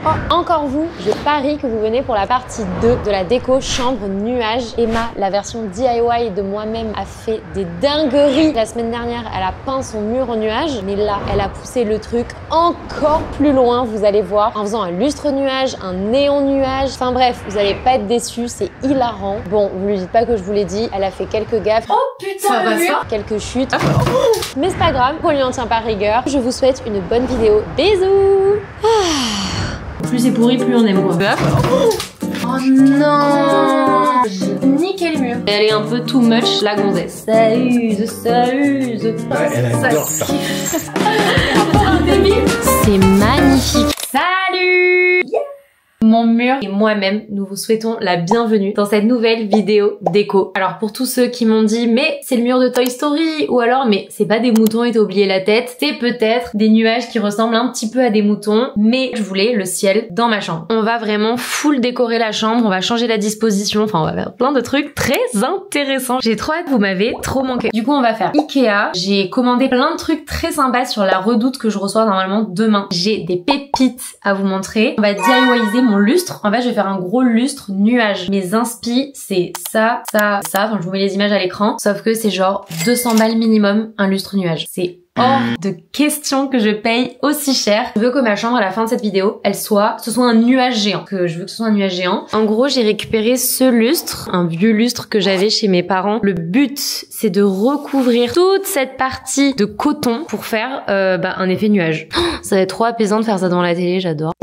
Oh, encore vous, je parie que vous venez pour la partie 2 de la déco chambre nuage. Emma, la version DIY de moi-même, a fait des dingueries. La semaine dernière, elle a peint son mur en nuage, mais là, elle a poussé le truc encore plus loin, vous allez voir, en faisant un lustre nuage, un néon nuage. Enfin bref, vous allez pas être déçus, c'est hilarant. Bon, vous lui dites pas que je vous l'ai dit, elle a fait quelques gaffes. Oh putain, le mur, quelques chutes. Mais c'est pas grave, on lui en tient pas rigueur. Je vous souhaite une bonne vidéo. Bisous. Plus c'est pourri, plus on aime quoi. Oh non, j'ai niqué le mur. Elle est un peu too much, la gonzesse. Ça use, ça use. Ouais, elle adore ça. C'est magnifique. Salut! Mon mur et moi-même, nous vous souhaitons la bienvenue dans cette nouvelle vidéo déco. Alors pour tous ceux qui m'ont dit mais c'est le mur de Toy Story, ou alors mais c'est pas des moutons et t'as oublié la tête, c'est peut-être des nuages qui ressemblent un petit peu à des moutons, mais je voulais le ciel dans ma chambre. On va vraiment full décorer la chambre, on va changer la disposition, enfin on va faire plein de trucs très intéressants. J'ai trop hâte, vous m'avez trop manqué. Du coup on va faire Ikea, j'ai commandé plein de trucs très sympas sur la Redoute que je reçois normalement demain. J'ai des pépites à vous montrer. On va DIYiser mon lustre. En fait, je vais faire un gros lustre nuage. Mes inspi, c'est ça, ça, ça. Enfin, je vous mets les images à l'écran. Sauf que c'est genre 200 balles minimum un lustre nuage. C'est hors de question que je paye aussi cher. Je veux que ma chambre à la fin de cette vidéo, ce soit un nuage géant. Je veux que ce soit un nuage géant. En gros, j'ai récupéré ce lustre, un vieux lustre que j'avais chez mes parents. Le but, c'est de recouvrir toute cette partie de coton pour faire un effet nuage. Ça va être trop apaisant de faire ça dans la télé, j'adore.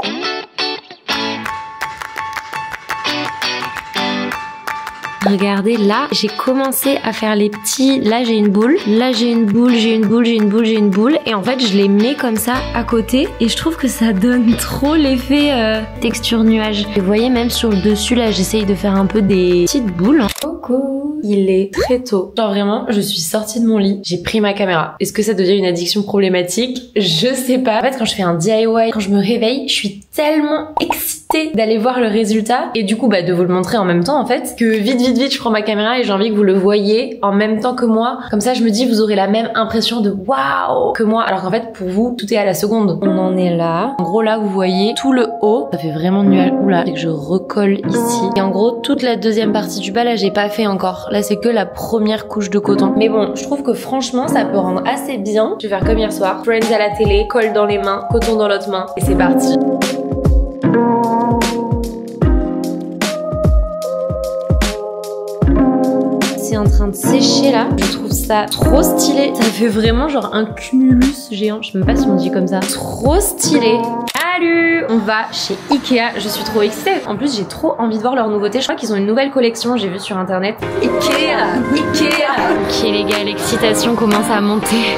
Regardez, là, j'ai commencé à faire les petits... Là, j'ai une boule. Là, j'ai une boule, j'ai une boule, j'ai une boule, j'ai une boule. Et en fait, je les mets comme ça à côté. Et je trouve que ça donne trop l'effet texture nuage. Et vous voyez, même sur le dessus, là, j'essaye de faire un peu des petites boules. Coucou, il est très tôt. Genre vraiment, je suis sortie de mon lit. J'ai pris ma caméra. Est-ce que ça devient une addiction problématique? Je sais pas. En fait, quand je fais un DIY, quand je me réveille, je suis tellement excitée d'aller voir le résultat. Et du coup, de vous le montrer en même temps, en fait, que vite, je prends ma caméra et j'ai envie que vous le voyez en même temps que moi. Comme ça, je me dis, vous aurez la même impression de waouh que moi. Alors qu'en fait, pour vous, tout est à la seconde. On en est là. En gros, là, vous voyez tout le haut. Ça fait vraiment nuage. Oula, et que je recolle ici. Et en gros, toute la deuxième partie du bas, là, j'ai pas fait encore. Là, c'est que la première couche de coton. Mais bon, je trouve que franchement, ça peut rendre assez bien. Je vais faire comme hier soir. Friends à la télé, colle dans les mains, coton dans l'autre main. Et c'est parti. C'est en train de sécher là, je trouve ça trop stylé. Ça fait vraiment genre un cumulus géant, je sais même pas si on dit comme ça. Trop stylé. Salut! On va chez Ikea, je suis trop excitée. En plus, j'ai trop envie de voir leurs nouveautés. Je crois qu'ils ont une nouvelle collection, j'ai vu sur internet. Ikea! Ok les gars, l'excitation commence à monter.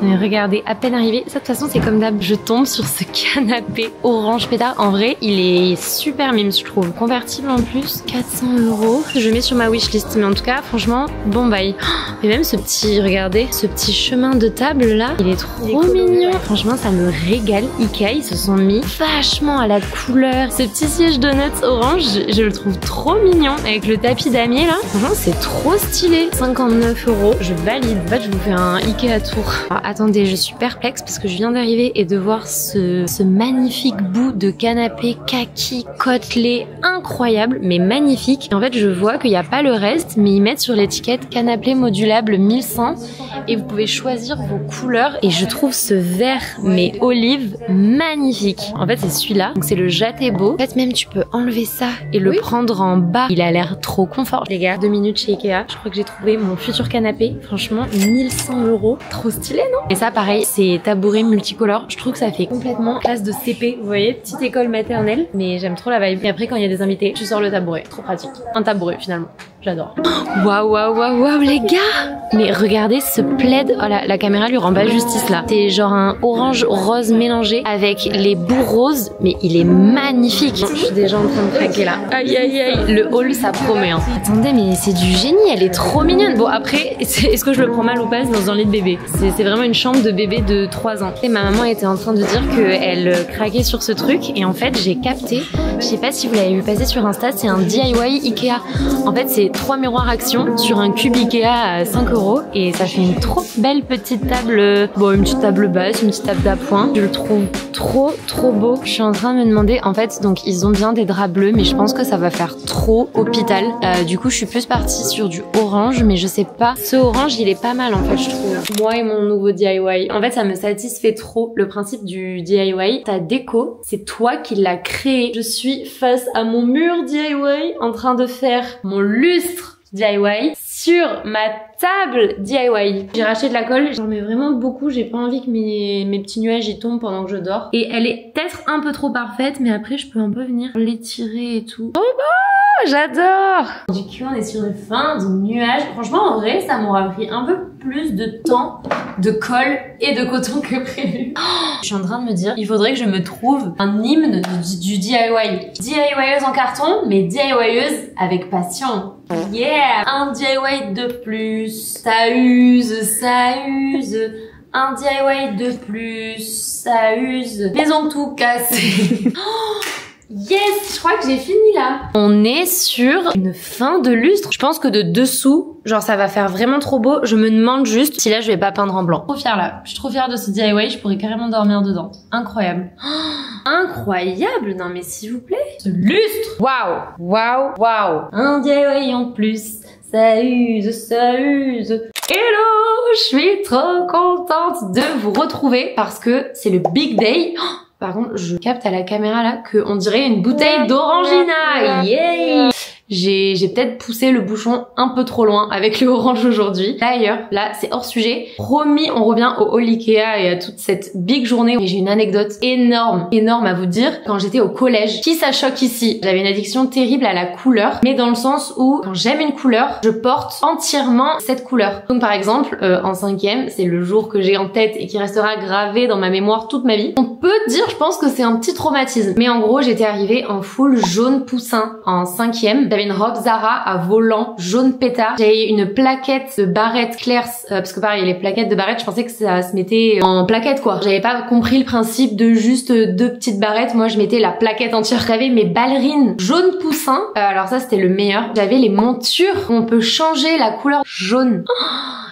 Mais regardez, à peine arrivé, ça de toute façon c'est comme d'hab, je tombe sur ce canapé orange pétard. En vrai, il est super mime, je trouve. Convertible en plus, 400 €. Je mets sur ma wishlist, mais en tout cas, franchement, bon bail. Et même ce petit, regardez, ce petit chemin de table là, il est trop mignon. Franchement, ça me régale. Ikea, ils se sont mis vachement à la couleur. Ce petit siège donuts orange, je le trouve trop mignon. Avec le tapis damier là, franchement, c'est trop stylé. 59 €, je valide. En fait, je vous fais un Ikea tour. Alors, attendez, je suis perplexe parce que je viens d'arriver et de voir ce magnifique bout de canapé kaki côtelé incroyable, mais magnifique. Et en fait, je vois qu'il n'y a pas le reste, mais ils mettent sur l'étiquette canapé modulable 1100 et vous pouvez choisir vos couleurs. Et je trouve ce vert, mais olive, magnifique. En fait, c'est celui-là. Donc, c'est le Jatebo. En fait, même tu peux enlever ça et le prendre en bas. Il a l'air trop confort. Les gars, 2 minutes chez Ikea. Je crois que j'ai trouvé mon futur canapé. Franchement, 1100 €. Trop stylé, non? Et ça, pareil, c'est tabouret multicolore. Je trouve que ça fait complètement classe de CP. Vous voyez, petite école maternelle. Mais j'aime trop la vibe. Et après, quand il y a des invités, je sors le tabouret. Trop pratique. Un tabouret, finalement. J'adore. Waouh, waouh, waouh, waouh, les gars! Mais regardez ce plaid. Oh là, la caméra lui rend pas justice là. C'est genre un orange rose mélangé avec les bouts roses. Mais il est magnifique. Je suis déjà en train de craquer là. Aïe, aïe, aïe. Le haul, ça promet. Hein. Attendez, mais c'est du génie. Elle est trop mignonne. Bon, après, est-ce que je le prends mal ou pas dans un lit de bébé? C'est vraiment une chambre de bébé de 3 ans. Et ma maman était en train de dire qu'elle craquait sur ce truc. Et en fait, j'ai capté. Je sais pas si vous l'avez vu passer sur Insta. C'est un DIY Ikea. En fait, c'est acheté 3 miroirs Action sur un cube Ikea à 5 € et ça fait une trop belle petite table, bon une petite table basse, une petite table d'appoint. Je le trouve trop beau. Je suis en train de me demander, en fait, donc ils ont bien des draps bleus, mais je pense que ça va faire trop hôpital. Du coup, je suis plus partie sur du orange, mais je sais pas. Ce orange, il est pas mal en fait, je trouve. Moi et mon nouveau DIY. En fait, ça me satisfait trop. Le principe du DIY, ta déco, c'est toi qui l'as créé. Je suis face à mon mur DIY en train de faire mon lustre DIY sur ma table DIY. J'ai racheté de la colle, j'en mets vraiment beaucoup, j'ai pas envie que mes petits nuages y tombent pendant que je dors. Et elle est peut-être un peu trop parfaite, mais après je peux un peu venir l'étirer et tout. Oh bah, j'adore! Du coup on est sur une fin de nuage. Franchement en vrai ça m'aura pris un peu plus de temps de colle et de coton que prévu. Oh, je suis en train de me dire, il faudrait que je me trouve un hymne du DIY. DIYeuse en carton, mais DIYeuse avec passion. Yeah! Un DIY de plus, ça use, ça use. Un DIY de plus, ça use. Maison tout cassée. Oh, yes! Je crois que j'ai fini là. On est sur une fin de lustre. Je pense que de dessous, genre ça va faire vraiment trop beau. Je me demande juste si là je vais pas peindre en blanc. Trop fière là. Je suis trop fière de ce DIY. Je pourrais carrément dormir dedans. Incroyable. Oh, incroyable. Non mais s'il vous plaît. Ce lustre. Waouh. Waouh. Waouh. Un DIY en plus. Ça use, ça use. Hello. Je suis trop contente de vous retrouver parce que c'est le big day. Oh, par contre, je capte à la caméra là qu'on dirait une bouteille d'orangina. Yay! J'ai peut-être poussé le bouchon un peu trop loin avec le orange aujourd'hui. D'ailleurs, là, c'est hors sujet. Promis, on revient au haul Ikea et à toute cette big journée. Et j'ai une anecdote énorme à vous dire. Quand j'étais au collège, qui ça choque ici? J'avais une addiction terrible à la couleur, mais dans le sens où quand j'aime une couleur, je porte entièrement cette couleur. Donc par exemple, en 5e, c'est le jour que j'ai en tête et qui restera gravé dans ma mémoire toute ma vie. On peut dire, je pense que c'est un petit traumatisme. Mais en gros, j'étais arrivée en full jaune poussin en 5e. J'avais une robe Zara à volant jaune pétard. J'avais une plaquette de barrettes Claire's, parce que pareil, les plaquettes de barrettes, je pensais que ça se mettait en plaquette quoi. J'avais pas compris le principe de juste 2 petites barrettes. Moi, je mettais la plaquette entière. J'avais mes ballerines jaune poussin. Alors ça, c'était le meilleur. J'avais les montures où on peut changer la couleur jaune.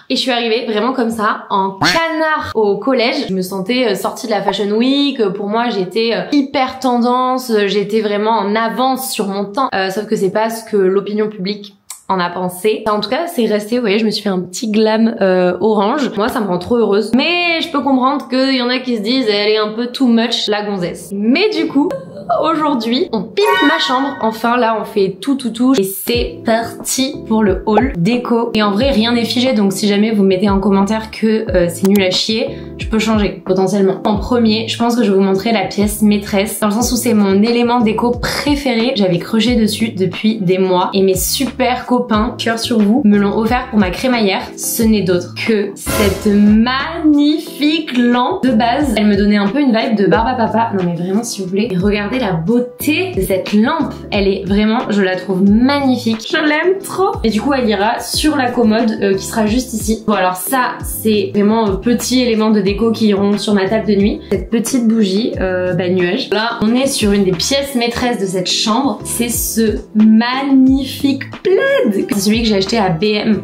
Et je suis arrivée vraiment comme ça, en canard au collège. Je me sentais sortie de la Fashion Week. Pour moi, j'étais hyper tendance. J'étais vraiment en avance sur mon temps. Sauf que c'est pas ce que l'opinion publique en a pensé. En tout cas, c'est resté, vous voyez, je me suis fait un petit glam orange. Moi, ça me rend trop heureuse. Mais je peux comprendre qu'il y en a qui se disent, elle est un peu too much, la gonzesse. Mais du coup, aujourd'hui, on pimpe ma chambre. Enfin, là, on fait tout. Et c'est parti pour le haul déco. Et en vrai, rien n'est figé. Donc, si jamais vous mettez en commentaire que c'est nul à chier, je peux changer, potentiellement. En premier, je pense que je vais vous montrer la pièce maîtresse. Dans le sens où c'est mon élément déco préféré. J'avais croché dessus depuis des mois. Et mes super copains, cœur sur vous, me l'ont offert pour ma crémaillère. Ce n'est d'autre que cette magnifique lampe de base. Elle me donnait un peu une vibe de Barbe à Papa. Non mais vraiment, si vous voulez, regardez la beauté de cette lampe. Elle est vraiment, je la trouve magnifique. Je l'aime trop. Et du coup, elle ira sur la commode qui sera juste ici. Bon, alors ça, c'est vraiment un petit élément de déco qui iront sur ma table de nuit. Cette petite bougie, nuage. Là, on est sur une des pièces maîtresses de cette chambre. C'est ce magnifique plaid. C'est celui que j'ai acheté à BM.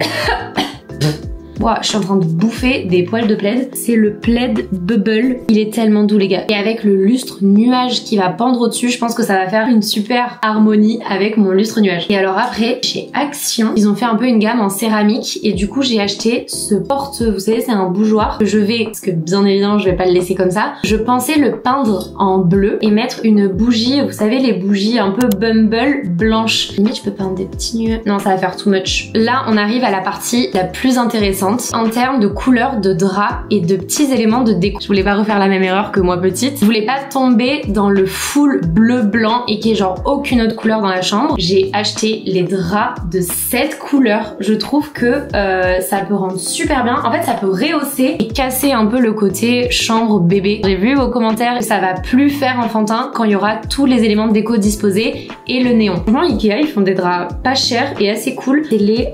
Wow, je suis en train de bouffer des poils de plaid. C'est le plaid Bubble. Il est tellement doux les gars. Et avec le lustre nuage qui va pendre au-dessus, je pense que ça va faire une super harmonie avec mon lustre nuage. Et alors après, chez Action, ils ont fait un peu une gamme en céramique. Et du coup, j'ai acheté ce porte, vous savez, c'est un bougeoir que je vais, parce que bien évidemment, je vais pas le laisser comme ça. Je pensais le peindre en bleu et mettre une bougie, vous savez, les bougies un peu Bumble blanches. Limite, je peux peindre des petits nuages. Non, ça va faire too much. Là, on arrive à la partie la plus intéressante en termes de couleurs, de draps et de petits éléments de déco. Je voulais pas refaire la même erreur que moi petite. Je voulais pas tomber dans le full bleu-blanc et qu'il y ait genre aucune autre couleur dans la chambre. J'ai acheté les draps de cette couleur. Je trouve que ça peut rendre super bien. En fait, ça peut rehausser et casser un peu le côté chambre bébé. J'ai vu vos commentaires que ça va plus faire enfantin quand il y aura tous les éléments de déco disposés et le néon. Franchement, Ikea, ils font des draps pas chers et assez cool. C'est les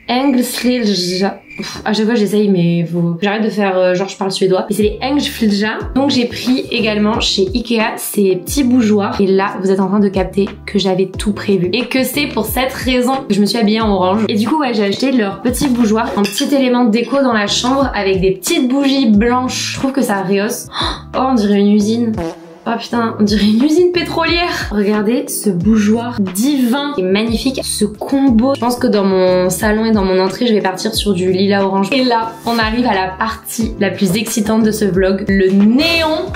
Angle Sleeve. À chaque fois j'essaye mais j'arrête de faire genre je parle suédois. Et c'est les Ängsflja. Donc j'ai pris également chez Ikea ces petits bougeoirs. Et là vous êtes en train de capter que j'avais tout prévu. Et que c'est pour cette raison que je me suis habillée en orange. Et du coup ouais, j'ai acheté leurs petits bougeoirs, un petit élément de déco dans la chambre avec des petites bougies blanches. Je trouve que ça rehausse. Oh on dirait une usine. Oh putain, on dirait une usine pétrolière. Regardez ce bougeoir divin. C'est magnifique. Ce combo. Je pense que dans mon salon et dans mon entrée, je vais partir sur du lilas orange. Et là, on arrive à la partie la plus excitante de ce vlog. Le néon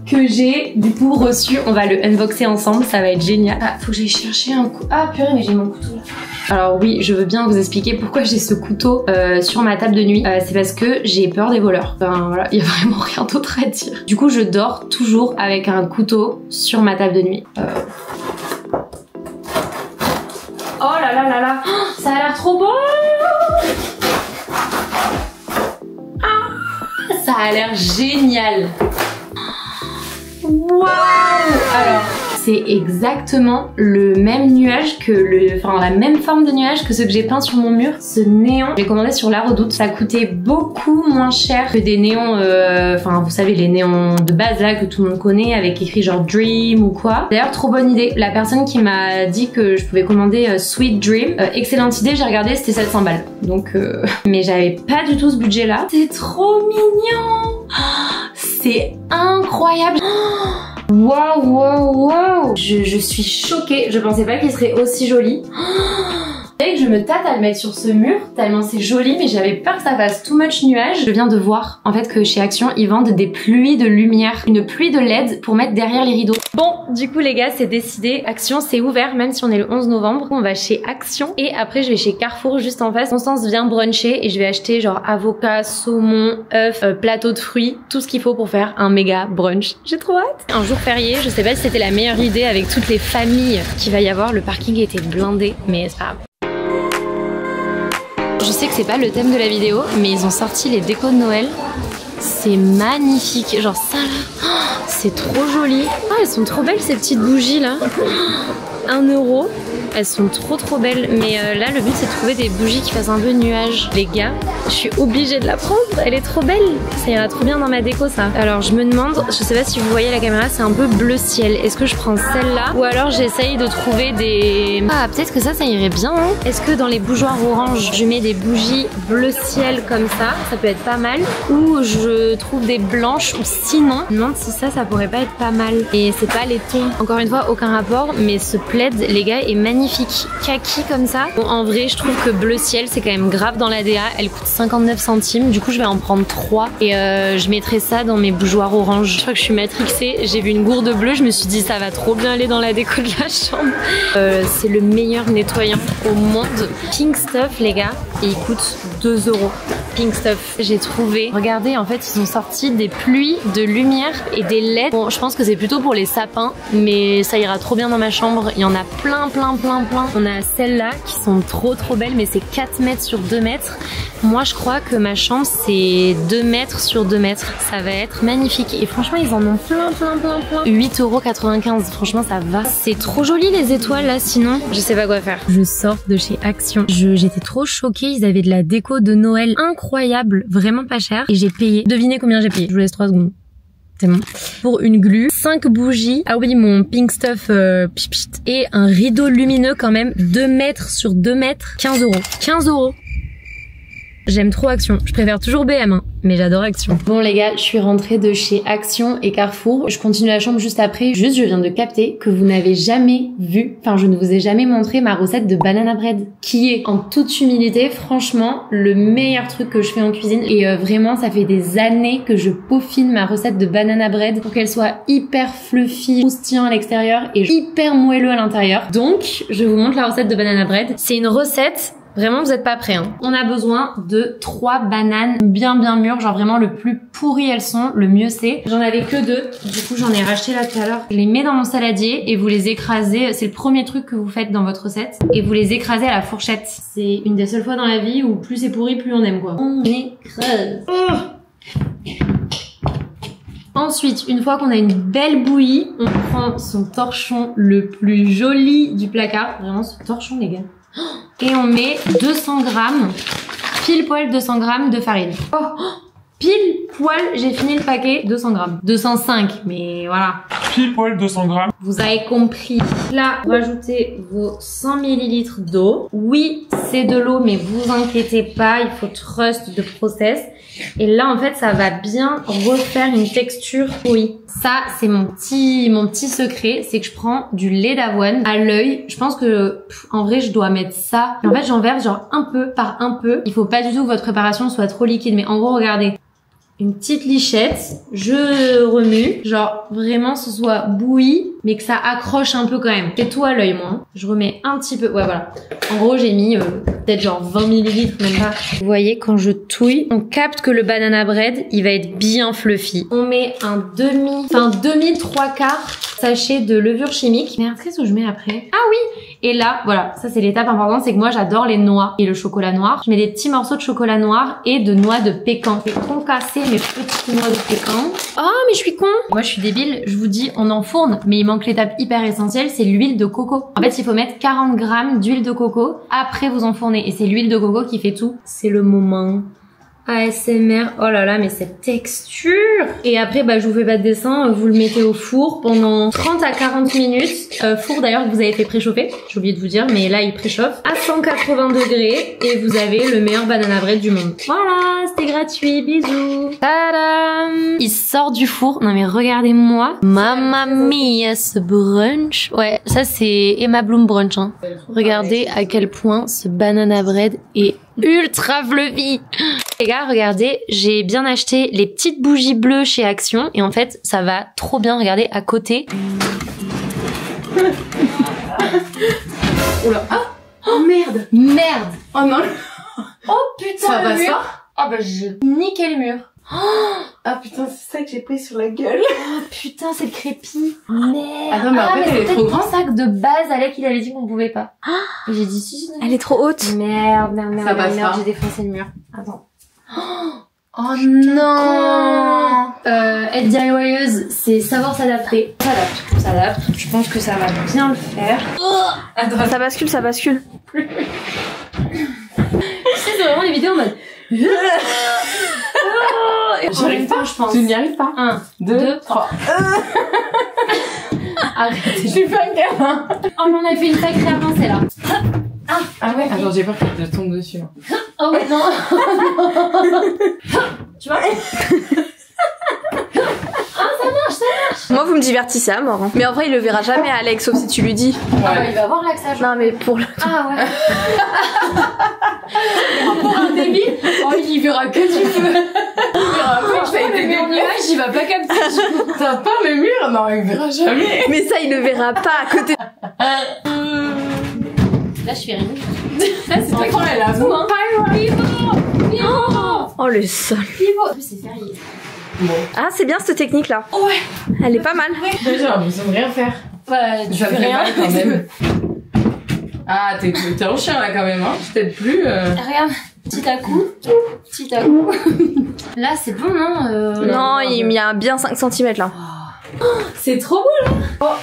que j'ai du coup reçu. On va le unboxer ensemble. Ça va être génial. Ah, faut que j'aille chercher un coup. Ah purée, mais j'ai mon couteau là. Alors oui, je veux bien vous expliquer pourquoi j'ai ce couteau sur ma table de nuit. C'est parce que j'ai peur des voleurs. Enfin voilà, il y a vraiment rien d'autre à dire. Du coup, je dors toujours avec un couteau sur ma table de nuit. Oh là là là là, ça a l'air trop beau. Ah, ça a l'air génial. Waouh. Alors, c'est exactement le même nuage que la même forme de nuage que ce que j'ai peint sur mon mur. Ce néon, j'ai commandé sur La Redoute. Ça coûtait beaucoup moins cher que des néons, vous savez les néons de base là que tout le monde connaît avec écrit genre Dream ou quoi. D'ailleurs trop bonne idée. La personne qui m'a dit que je pouvais commander Sweet Dream, excellente idée. J'ai regardé, c'était 700 balles. Donc, mais j'avais pas du tout ce budget là. C'est trop mignon. C'est incroyable. Waouh, waouh, waouh! Je suis choquée, je pensais pas qu'il serait aussi joli. Dès que je me tâte à le mettre sur ce mur, tellement c'est joli, mais j'avais peur que ça fasse too much nuage. Je viens de voir en fait que chez Action, ils vendent des pluies de lumière, une pluie de LED pour mettre derrière les rideaux. Bon, du coup les gars, c'est décidé. Action, c'est ouvert, même si on est le 11 novembre. On va chez Action et après je vais chez Carrefour juste en face. Constance vient bruncher et je vais acheter genre avocat, saumon, œufs, plateau de fruits, tout ce qu'il faut pour faire un méga brunch. J'ai trop hâte. Un jour férié, je sais pas si c'était la meilleure idée avec toutes les familles qu'il va y avoir. Le parking était blindé, mais c'est pas grave. Je sais que c'est pas le thème de la vidéo, mais ils ont sorti les décos de Noël. C'est magnifique. Genre ça là, c'est trop joli. Ah, elles sont trop belles ces petites bougies là. 1 €. Elles sont trop belles. Mais là, le but c'est de trouver des bougies qui fassent un peu nuage. Les gars, je suis obligée de la prendre. Elle est trop belle. Ça ira trop bien dans ma déco ça. Alors je me demande, je sais pas si vous voyez la caméra, c'est un peu bleu ciel. Est-ce que je prends celle-là ou alors j'essaye de trouver des... Ah, peut-être que ça irait bien. Hein. Est-ce que dans les bougeoirs orange, je mets des bougies bleu ciel comme ça peut être pas mal. Ou je trouve des blanches ou sinon, je me demande si ça pourrait pas être pas mal. Et c'est pas les tons. Encore une fois, aucun rapport, mais ce plaid, les gars, est magnifique. Kaki comme ça. Bon, en vrai, je trouve que bleu ciel, c'est quand même grave dans la DA. Elle coûte 59 centimes. Du coup, je vais en prendre 3 et je mettrai ça dans mes bougeoirs orange. Je crois que je suis matrixée. J'ai vu une gourde bleue. Je me suis dit, ça va trop bien aller dans la déco de la chambre. C'est le meilleur nettoyant au monde. Pink Stuff, les gars. Et il coûte 2 €. Pink Stuff, j'ai trouvé. Regardez, en fait, ils ont sorti des pluies de lumière et des LED. Bon, je pense que c'est plutôt pour les sapins, mais ça ira trop bien dans ma chambre. Il y en a plein. On a celles-là qui sont trop belles, mais c'est 4 mètres sur 2 mètres. Moi, je crois que ma chambre, c'est 2 mètres sur 2 mètres. Ça va être magnifique. Et franchement, ils en ont plein. 8,95 €. Franchement, ça va. C'est trop joli, les étoiles, là, sinon, je sais pas quoi faire. Je sors de chez Action. J'étais trop choquée. Ils avaient de la déco de Noël incroyable, vraiment pas cher. Et j'ai payé. Devinez combien j'ai payé. Je vous laisse 3 secondes. C'est bon. Pour une glu, 5 bougies. Ah oui, mon Pink Stuff et un rideau lumineux quand même. 2 mètres sur 2 mètres. 15 €. 15 €. J'aime trop Action. Je préfère toujours BM, hein, mais j'adore Action. Bon les gars, je suis rentrée de chez Action et Carrefour. Je continue la chambre juste après. Juste, je viens de capter que vous n'avez jamais vu, enfin je ne vous ai jamais montré ma recette de banana bread, qui est en toute humilité, franchement, le meilleur truc que je fais en cuisine. Et vraiment, ça fait des années que je peaufine ma recette de banana bread pour qu'elle soit hyper fluffy, croustillant à l'extérieur et hyper moelleux à l'intérieur. Donc, je vous montre la recette de banana bread. C'est une recette... Vraiment, vous êtes pas prêts, hein. On a besoin de 3 bananes bien mûres, genre vraiment le plus pourries elles sont, le mieux c'est. J'en avais que 2, du coup j'en ai racheté là tout à l'heure. Je les mets dans mon saladier et vous les écrasez, c'est le premier truc que vous faites dans votre recette. Et vous les écrasez à la fourchette. C'est une des seules fois dans la vie où plus c'est pourri, plus on aime quoi. On écrase. Ensuite, une fois qu'on a une belle bouillie, on prend son torchon le plus joli du placard. Vraiment ce torchon les gars. Et on met 200 grammes pile poil 200 grammes de farine. Oh, pile poil, j'ai fini le paquet, 200 grammes. 205, mais voilà. Pile poil 200 grammes. Vous avez compris. Là, rajoutez vos 100 ml d'eau. Oui, c'est de l'eau, mais vous inquiétez pas, il faut trust the process. Et là, en fait, ça va bien refaire une texture oui. Ça, c'est mon petit secret, c'est que je prends du lait d'avoine à l'œil. Je pense que, en vrai, je dois mettre ça. Et en fait, j'en verse genre un peu par un peu. Il faut pas du tout que votre préparation soit trop liquide, mais en gros, regardez. Une petite lichette, je remue, genre vraiment ce soit bouilli, mais que ça accroche un peu quand même. C'est tout à l'œil moi. Je remets un petit peu, ouais voilà. En gros j'ai mis peut-être genre 20 ml, même pas. Vous voyez quand je touille, on capte que le banana bread, il va être bien fluffy. On met un demi, trois quarts sachet de levure chimique. Merde, qu'est-ce que je mets après? Ah oui! Et là, voilà, ça c'est l'étape importante, c'est que moi j'adore les noix et le chocolat noir. Je mets des petits morceaux de chocolat noir et de noix de pécan. Je vais concasser mes petites noix de pécan. Oh mais je suis con! Moi je suis débile, je vous dis on enfourne, mais il manque l'étape hyper essentielle, c'est l'huile de coco. En fait il faut mettre 40 grammes d'huile de coco, après vous enfournez et c'est l'huile de coco qui fait tout. C'est le moment. ASMR, oh là là, mais cette texture! Et après, bah, je vous fais pas de dessin, vous le mettez au four pendant 30 à 40 minutes. Four d'ailleurs que vous avez fait préchauffer, j'ai oublié de vous dire, mais là il préchauffe à 180 degrés et vous avez le meilleur banana bread du monde. Voilà, c'était gratuit, bisous! Tadam! Il sort du four, non mais regardez-moi, mamma mia ce brunch! Ouais, ça c'est Emma Bloom brunch, hein. Regardez à quel point ce banana bread est ultra fluffy! Les gars, regardez, j'ai bien acheté les petites bougies bleues chez Action et en fait, ça va trop bien. Regardez à côté. Oh là, ah, oh merde, Merde. oh non, Oh putain, ça le va mur. ça? Ah bah j'ai niqué le mur. Ah putain, c'est ça que j'ai pris sur la gueule. Oh putain, c'est le crépi. Merde. Attends, mais en fait, elle est trop grande. C'est pour ça que de base, Alec, il avait dit qu'on pouvait pas. Et j'ai dit si. Elle est trop haute. Merde, Ça passe pas. j'ai défoncé le mur. Attends. Oh non. Être DIYeuse, c'est savoir s'adapter. S'adapte. Je pense que ça va bien le faire. Attends, Ça bascule, ça bascule. Tu sais, c'est vraiment les vidéos en mode. j'arrive pas, je pense. Tu n'y arrives pas. 1, 2, 3. Arrêtez. Je suis pas gamin. Oh, mais on a fait une sacrée avancée là. Ah ouais, attends, j'ai peur que je tombe dessus. Oh ouais, non. Tu vois? Moi, vous me divertissez à mort. Hein. Mais en vrai, il le verra jamais, Alex, sauf si tu lui dis. Ah bah, il va voir l'axage. Non, mais pour le. Ah ouais. Pour un débile, oh, il y verra que du feu. Il verra pas, ça a été Mais en image, il va pas capter. T'as pas le mur? Non, il verra jamais. Mais ça, il le verra pas à côté. Là, je fais rien. Là, c'est toi qui l'as la Tout, hein. Pivot. Oh, le sol. Pivot. En plus, c'est férié. Bon. Ah, c'est bien cette technique-là. Ouais. Elle est pas mal. J'ai l'impression de rien faire. Bah, tu Ça fais fait rien. mal quand même. Ah, t'es en chien là quand même, hein. Je t'aide plus. Regarde, petit à coup. Là, c'est bon, non Non, il y a bien 5 cm là. C'est trop beau, là.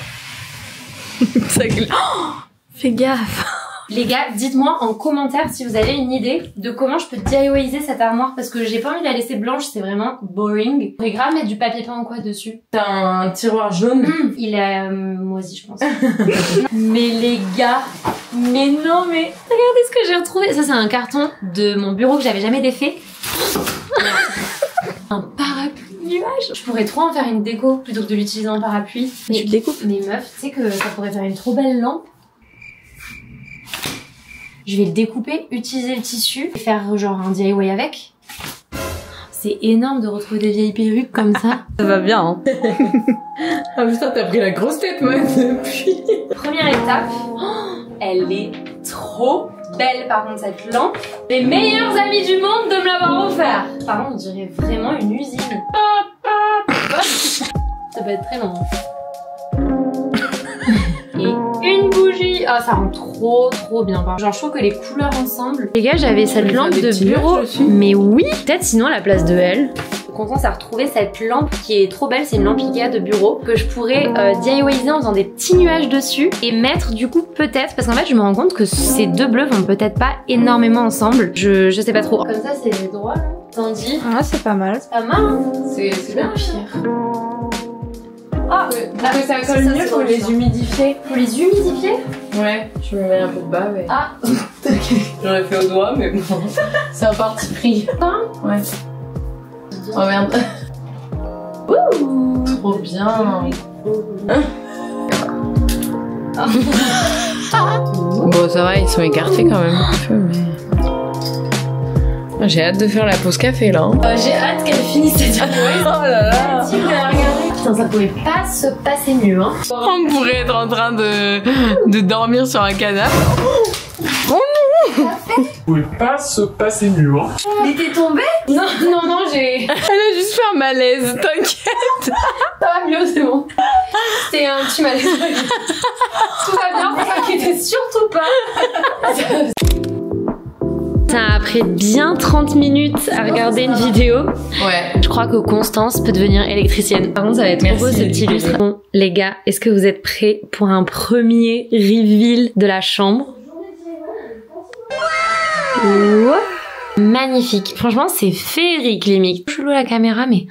Ça glisse. Oh, fais gaffe. Les gars, dites-moi en commentaire si vous avez une idée de comment je peux DIYiser cette armoire parce que j'ai pas envie de la laisser blanche, c'est vraiment boring. Je pourrais grave mettre du papier peint ou quoi dessus. T'as un tiroir jaune. Il est moisi, je pense. Mais les gars, mais non, mais regardez ce que j'ai retrouvé. Ça, c'est un carton de mon bureau que j'avais jamais défait. Un parapluie nuage. Je pourrais trop en faire une déco plutôt que de l'utiliser en parapluie. Mais tu le découpes. Mais meuf, tu sais que ça pourrait faire une trop belle lampe. Je vais le découper, utiliser le tissu et faire genre un DIY avec. C'est énorme de retrouver des vieilles perruques comme ça. Ça va bien, hein. Ah putain, t'as pris la grosse tête, moi, depuis. Première étape. Oh, elle est trop belle par contre cette lampe. Les meilleurs amis du monde de me l'avoir offert. Par contre, on dirait vraiment une usine. Ça peut être très long. Et une bougie. Ah, ça rend trop bien. Genre, je trouve que les couleurs ensemble. Les gars, j'avais cette lampe de bureau. Mais oui. Peut-être sinon à la place de elle. Constance a retrouvé cette lampe qui est trop belle, c'est une lampe Ikea de bureau que je pourrais DIYiser en faisant des petits nuages dessus et mettre du coup peut-être, parce qu'en fait je me rends compte que ces deux bleus vont peut-être pas énormément ensemble, je sais pas trop. Comme ça c'est droit là. Tandis. Ah c'est pas mal. C'est pas mal hein. C'est bien pire. Ah, pour que ça colle mieux, faut les humidifier. Faut les humidifier? Ouais, je me mets un peu de bas, mais... Ah. J'aurais fait au doigt, mais bon. C'est un parti pris. Ouais. Oh merde. Ouh. Trop bien. Bon, ça va, ils sont écartés quand même un peu, mais... J'ai hâte de faire la pause café là. Hein. J'ai hâte qu'elle finisse cette vidéo. Oh là là. Putain, ça pouvait pas se passer mieux, hein. On pourrait être en train de dormir sur un canapé. Oh non. Ça pouvait pas se passer mieux, hein. Il était tombé? Non, j'ai... Elle a juste fait un malaise, t'inquiète. Ça va mieux, c'est bon. C'était un petit malaise. Tout va bien, vous inquiétez surtout pas. Ça a pris bien 30 minutes à regarder une vidéo. Ouais. Je crois que Constance peut devenir électricienne. Par contre, ça va être trop beau ce petit lustre. Bon, les gars, est-ce que vous êtes prêts pour un premier reveal de la chambre? Wow. Magnifique. Franchement, c'est féerique, limite. Je loue la caméra, mais...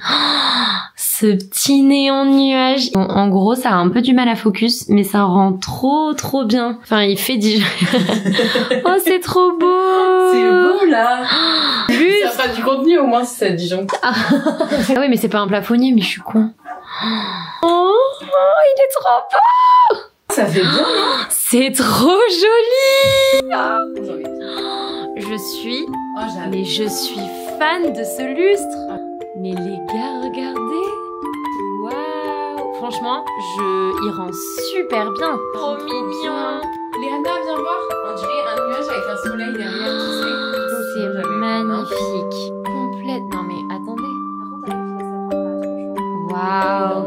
ce petit néon de nuage. Bon, en gros, ça a un peu du mal à focus, mais ça rend trop bien. Enfin, il fait oh, c'est trop beau. C'est beau, là. Juste. Ça fera du contenu, au moins, si ça disjoncte. Ah oui, mais c'est pas un plafonnier, mais je suis con. Oh, il est trop beau. Ça fait bien, non? C'est trop joli. Je suis... mais je suis fan de ce lustre. Mais les gars, regardez. Waouh. Franchement, il rend super bien. Trop mignon. Léana, viens voir. On dirait un nuage avec un soleil derrière, tu sais. C'est magnifique. Complète. Non mais attendez. Waouh.